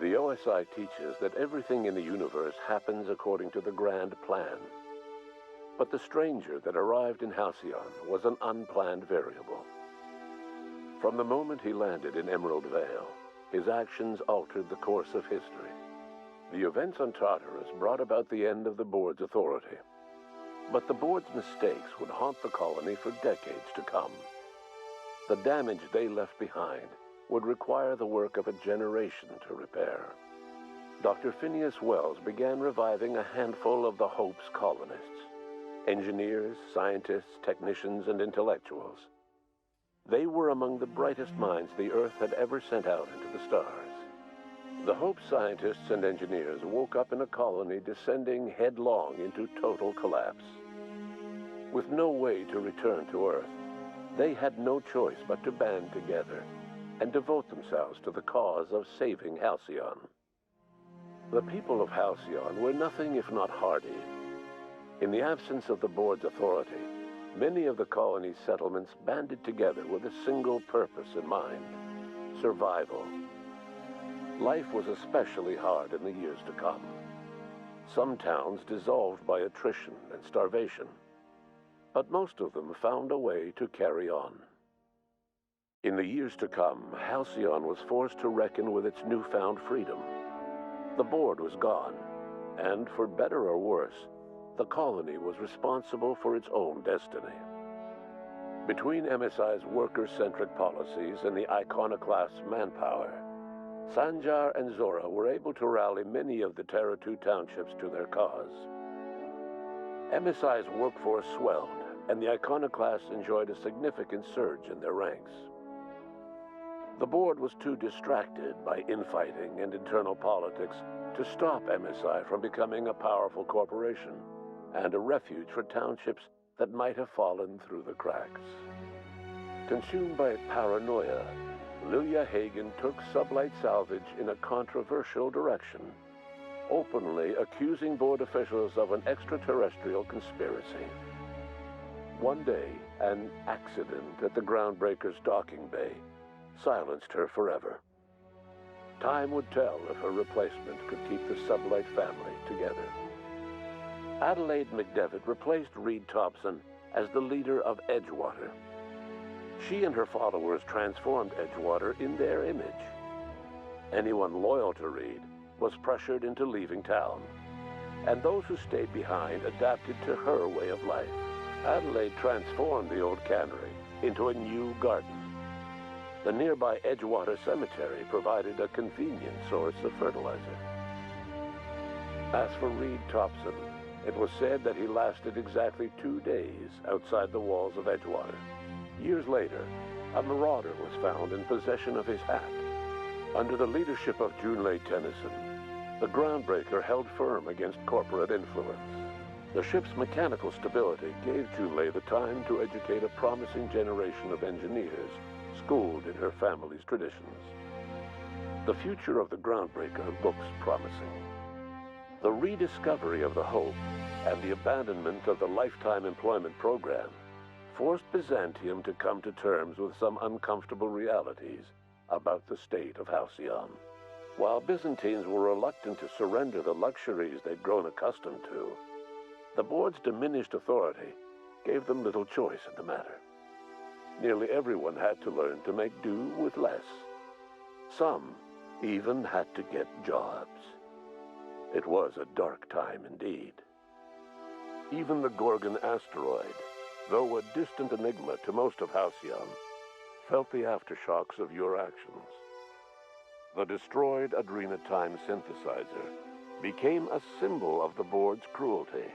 The OSI teaches that everything in the universe happens according to the grand plan. But the stranger that arrived in Halcyon was an unplanned variable. From the moment he landed in Emerald Vale, his actions altered the course of history. The events on Tartarus brought about the end of the board's authority. But the board's mistakes would haunt the colony for decades to come. The damage they left behind would require the work of a generation to repair. Dr. Phineas Wells began reviving a handful of the Hope's colonists, engineers, scientists, technicians, and intellectuals. They were among the brightest minds the Earth had ever sent out into the stars. The Hope scientists and engineers woke up in a colony descending headlong into total collapse. With no way to return to Earth, they had no choice but to band together and devote themselves to the cause of saving Halcyon. The people of Halcyon were nothing if not hardy. In the absence of the board's authority, many of the colony's settlements banded together with a single purpose in mind: survival. Life was especially hard in the years to come. Some towns dissolved by attrition and starvation, but most of them found a way to carry on. In the years to come, Halcyon was forced to reckon with its newfound freedom. The board was gone, and for better or worse, the colony was responsible for its own destiny. Between MSI's worker-centric policies and the iconoclast's manpower, Sanjar and Zora were able to rally many of the Terra 2 townships to their cause. MSI's workforce swelled, and the iconoclasts enjoyed a significant surge in their ranks. The board was too distracted by infighting and internal politics to stop MSI from becoming a powerful corporation and a refuge for townships that might have fallen through the cracks. Consumed by paranoia, Lilia Hagen took Sublight Salvage in a controversial direction, openly accusing board officials of an extraterrestrial conspiracy. One day, an accident at the Groundbreaker's docking bay silenced her forever. Time would tell if her replacement could keep the Sublight family together. Adelaide McDevitt replaced Reed Thompson as the leader of Edgewater. She and her followers transformed Edgewater in their image. Anyone loyal to Reed was pressured into leaving town, and those who stayed behind adapted to her way of life. Adelaide transformed the old cannery into a new garden. The nearby Edgewater Cemetery provided a convenient source of fertilizer. As for Reed Thompson, it was said that he lasted exactly 2 days outside the walls of Edgewater. Years later, a marauder was found in possession of his hat. Under the leadership of Junlei Tennyson, the Groundbreaker held firm against corporate influence. The ship's mechanical stability gave Junlei the time to educate a promising generation of engineers schooled in her family's traditions. The future of the Groundbreaker looks promising. The rediscovery of the Hope and the abandonment of the Lifetime Employment Program forced Byzantium to come to terms with some uncomfortable realities about the state of Halcyon. While Byzantines were reluctant to surrender the luxuries they'd grown accustomed to, the board's diminished authority gave them little choice in the matter. Nearly everyone had to learn to make do with less. Some even had to get jobs. It was a dark time indeed. Even the Gorgon asteroid, though a distant enigma to most of Halcyon, felt the aftershocks of your actions. The destroyed Adrenatime synthesizer became a symbol of the board's cruelty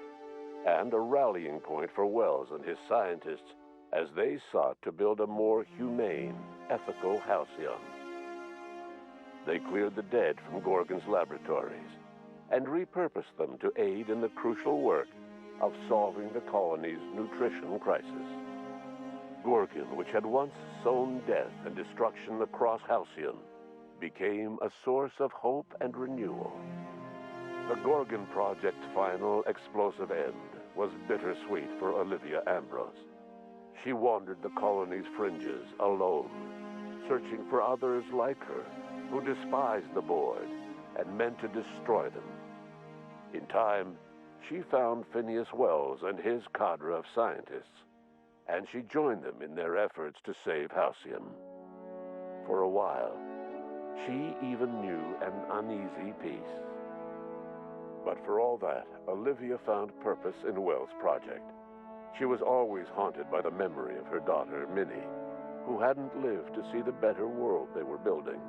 and a rallying point for Wells and his scientists as they sought to build a more humane, ethical Halcyon. They cleared the dead from Gorgon's laboratories and repurposed them to aid in the crucial work of solving the colony's nutrition crisis. Gorgon, which had once sown death and destruction across Halcyon, became a source of hope and renewal. The Gorgon Project's final explosive end was bittersweet for Olivia Ambrose. She wandered the colony's fringes alone, searching for others like her who despised the board and meant to destroy them. In time, she found Phineas Wells and his cadre of scientists, and she joined them in their efforts to save Halcyon. For a while, she even knew an uneasy peace. But for all that, Olivia found purpose in Wells' project. She was always haunted by the memory of her daughter, Minnie, who hadn't lived to see the better world they were building.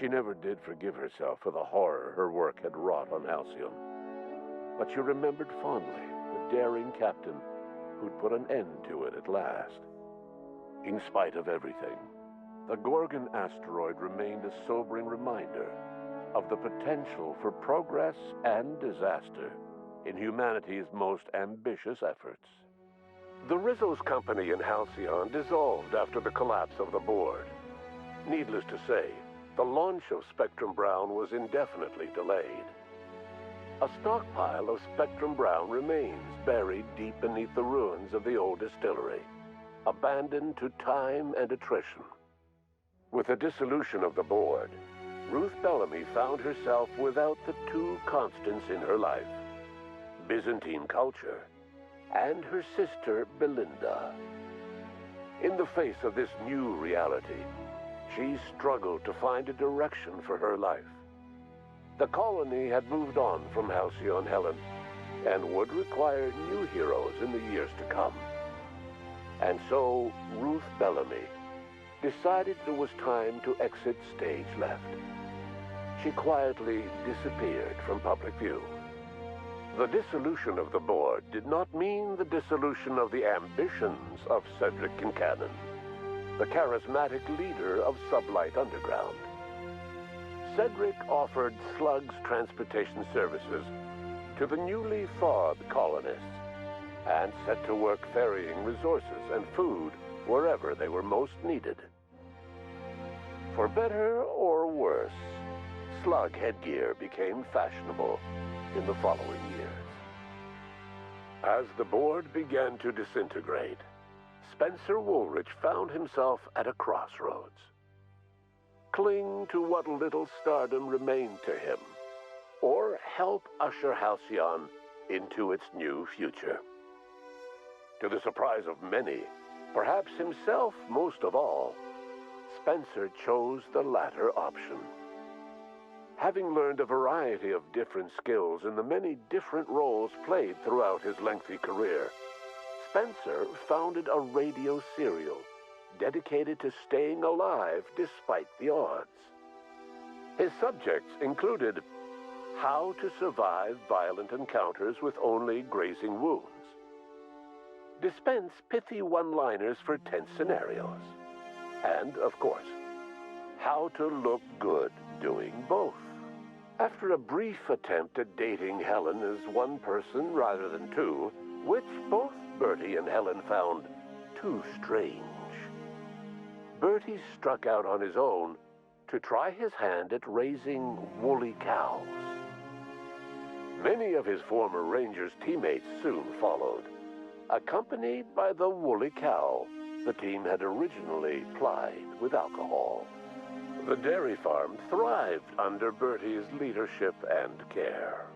She never did forgive herself for the horror her work had wrought on Halcyon, but she remembered fondly the daring captain who'd put an end to it at last. In spite of everything, the Gorgon asteroid remained a sobering reminder of the potential for progress and disaster in humanity's most ambitious efforts. The Rizzo's company in Halcyon dissolved after the collapse of the board. Needless to say, the launch of Spectrum Brown was indefinitely delayed. A stockpile of Spectrum Brown remains buried deep beneath the ruins of the old distillery, abandoned to time and attrition. With the dissolution of the board, Ruth Bellamy found herself without the two constants in her life: Byzantine culture and her sister Belinda. In the face of this new reality, she struggled to find a direction for her life. The colony had moved on from Halcyon Helen and would require new heroes in the years to come. And so Ruth Bellamy decided it was time to exit stage left. She quietly disappeared from public view. The dissolution of the board did not mean the dissolution of the ambitions of Cedric Kincannon, the charismatic leader of Sublight Underground. Cedric offered Slug's transportation services to the newly thawed colonists and set to work ferrying resources and food wherever they were most needed. For better or worse, Slug headgear became fashionable in the following years. As the board began to disintegrate, Spencer Woolrich found himself at a crossroads. Cling to what little stardom remained to him, or help usher Halcyon into its new future. To the surprise of many, perhaps himself most of all, Spencer chose the latter option. Having learned a variety of different skills in the many different roles played throughout his lengthy career, Spencer founded a radio serial dedicated to staying alive despite the odds. His subjects included how to survive violent encounters with only grazing wounds, dispense pithy one-liners for tense scenarios, and, of course, how to look good doing both. After a brief attempt at dating Helen as one person rather than two, which both Bertie and Helen found too strange, Bertie struck out on his own to try his hand at raising woolly cows. Many of his former Rangers teammates soon followed, accompanied by the woolly cow the team had originally plied with alcohol. The dairy farm thrived under Bertie's leadership and care.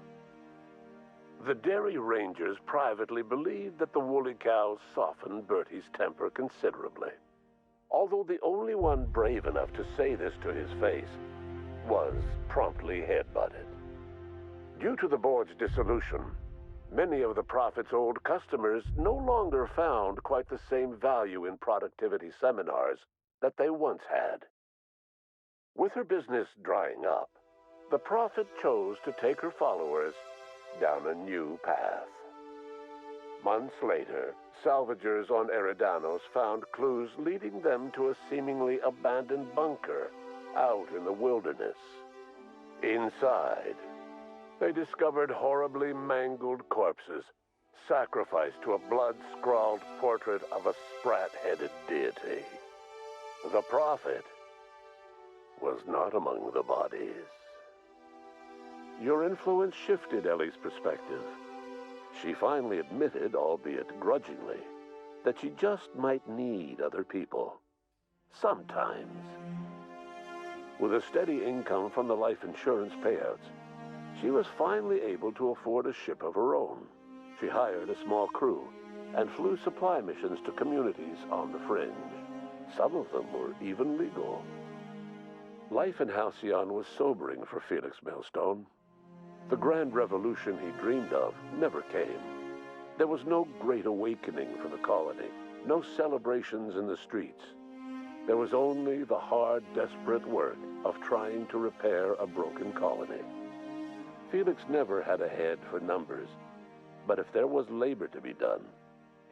The Dairy Rangers privately believed that the woolly cows softened Bertie's temper considerably, although the only one brave enough to say this to his face was promptly headbutted. Due to the board's dissolution, many of the Prophet's old customers no longer found quite the same value in productivity seminars that they once had. With her business drying up, the Prophet chose to take her followers down a new path. Months later, salvagers on Eridanos found clues leading them to a seemingly abandoned bunker out in the wilderness. Inside, they discovered horribly mangled corpses, sacrificed to a blood-scrawled portrait of a sprat-headed deity. The Prophet was not among the bodies. Your influence shifted Ellie's perspective. She finally admitted, albeit grudgingly, that she just might need other people. Sometimes. With a steady income from the life insurance payouts, she was finally able to afford a ship of her own. She hired a small crew and flew supply missions to communities on the fringe. Some of them were even legal. Life in Halcyon was sobering for Felix Millstone. The grand revolution he dreamed of never came. There was no great awakening for the colony, no celebrations in the streets. There was only the hard, desperate work of trying to repair a broken colony. Felix never had a head for numbers, but if there was labor to be done,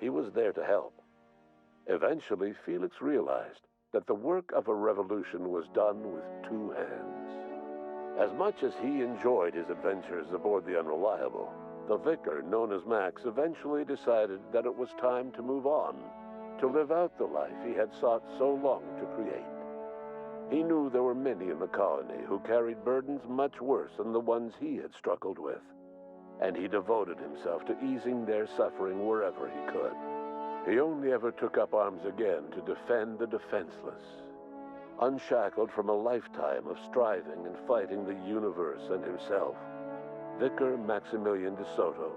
he was there to help. Eventually, Felix realized that the work of a revolution was done with two hands. As much as he enjoyed his adventures aboard the Unreliable, the vicar, known as Max, eventually decided that it was time to move on, to live out the life he had sought so long to create. He knew there were many in the colony who carried burdens much worse than the ones he had struggled with, and he devoted himself to easing their suffering wherever he could. He only ever took up arms again to defend the defenseless. Unshackled from a lifetime of striving and fighting the universe and himself, Vicar Maximilian de Soto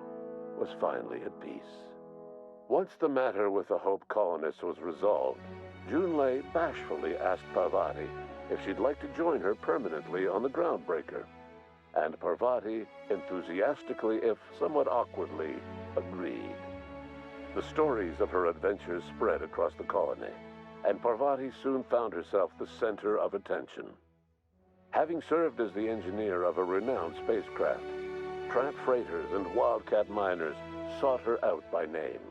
was finally at peace. Once the matter with the Hope colonists was resolved, Junlei bashfully asked Parvati if she'd like to join her permanently on the Groundbreaker, and Parvati enthusiastically, if somewhat awkwardly, agreed. The stories of her adventures spread across the colony, and Parvati soon found herself the center of attention. Having served as the engineer of a renowned spacecraft, tramp freighters and wildcat miners sought her out by name,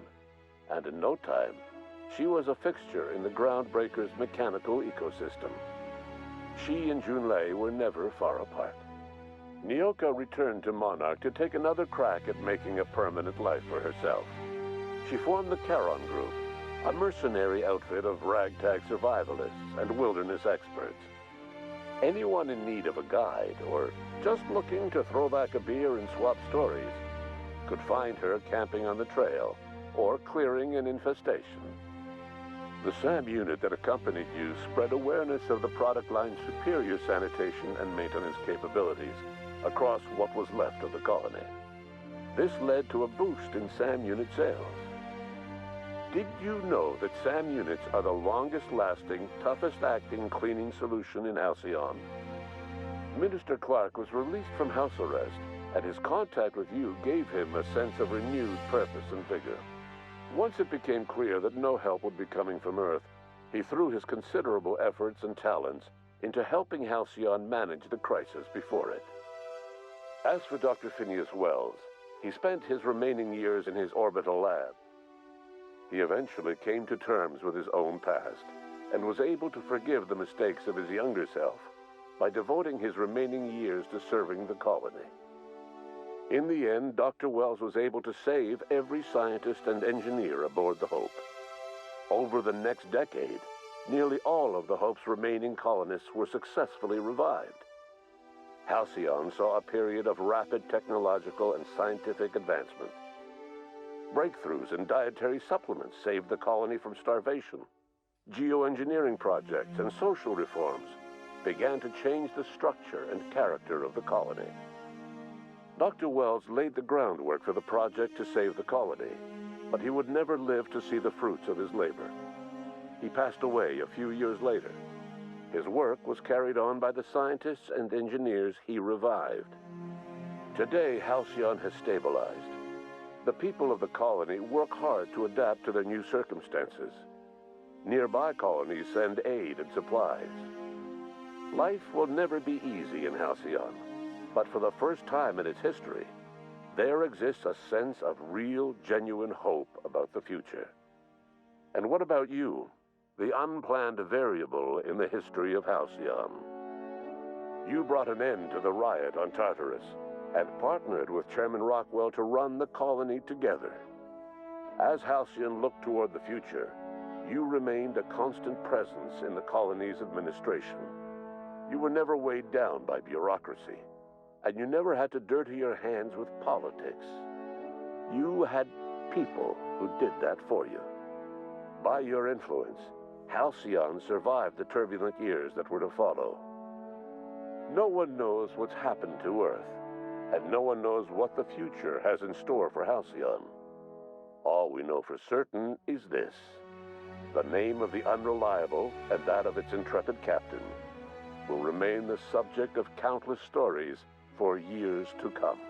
and in no time, she was a fixture in the Groundbreaker's mechanical ecosystem. She and Junlei were never far apart. Nyoka returned to Monarch to take another crack at making a permanent life for herself. She formed the Charon Group, a mercenary outfit of ragtag survivalists and wilderness experts. Anyone in need of a guide, or just looking to throw back a beer and swap stories, could find her camping on the trail or clearing an infestation. The SAM unit that accompanied you spread awareness of the product line's superior sanitation and maintenance capabilities across what was left of the colony. This led to a boost in SAM unit sales. Did you know that SAM units are the longest-lasting, toughest-acting cleaning solution in Halcyon? Minister Clark was released from house arrest, and his contact with you gave him a sense of renewed purpose and vigor. Once it became clear that no help would be coming from Earth, he threw his considerable efforts and talents into helping Halcyon manage the crisis before it. As for Dr. Phineas Wells, he spent his remaining years in his orbital lab. He eventually came to terms with his own past and was able to forgive the mistakes of his younger self by devoting his remaining years to serving the colony. In the end, Dr. Wells was able to save every scientist and engineer aboard the Hope. Over the next decade, nearly all of the Hope's remaining colonists were successfully revived. Halcyon saw a period of rapid technological and scientific advancement. Breakthroughs in dietary supplements saved the colony from starvation. Geoengineering projects and social reforms began to change the structure and character of the colony. Dr. Wells laid the groundwork for the project to save the colony, but he would never live to see the fruits of his labor. He passed away a few years later. His work was carried on by the scientists and engineers he revived. Today, Halcyon has stabilized. The people of the colony work hard to adapt to their new circumstances. Nearby colonies send aid and supplies. Life will never be easy in Halcyon, but for the first time in its history, there exists a sense of real, genuine hope about the future. And what about you, the unplanned variable in the history of Halcyon? You brought an end to the riot on Tartarus and partnered with Chairman Rockwell to run the colony together. As Halcyon looked toward the future, you remained a constant presence in the colony's administration. You were never weighed down by bureaucracy, and you never had to dirty your hands with politics. You had people who did that for you. By your influence, Halcyon survived the turbulent years that were to follow. No one knows what's happened to Earth, and no one knows what the future has in store for Halcyon. All we know for certain is this: the name of the Unreliable and that of its intrepid captain will remain the subject of countless stories for years to come.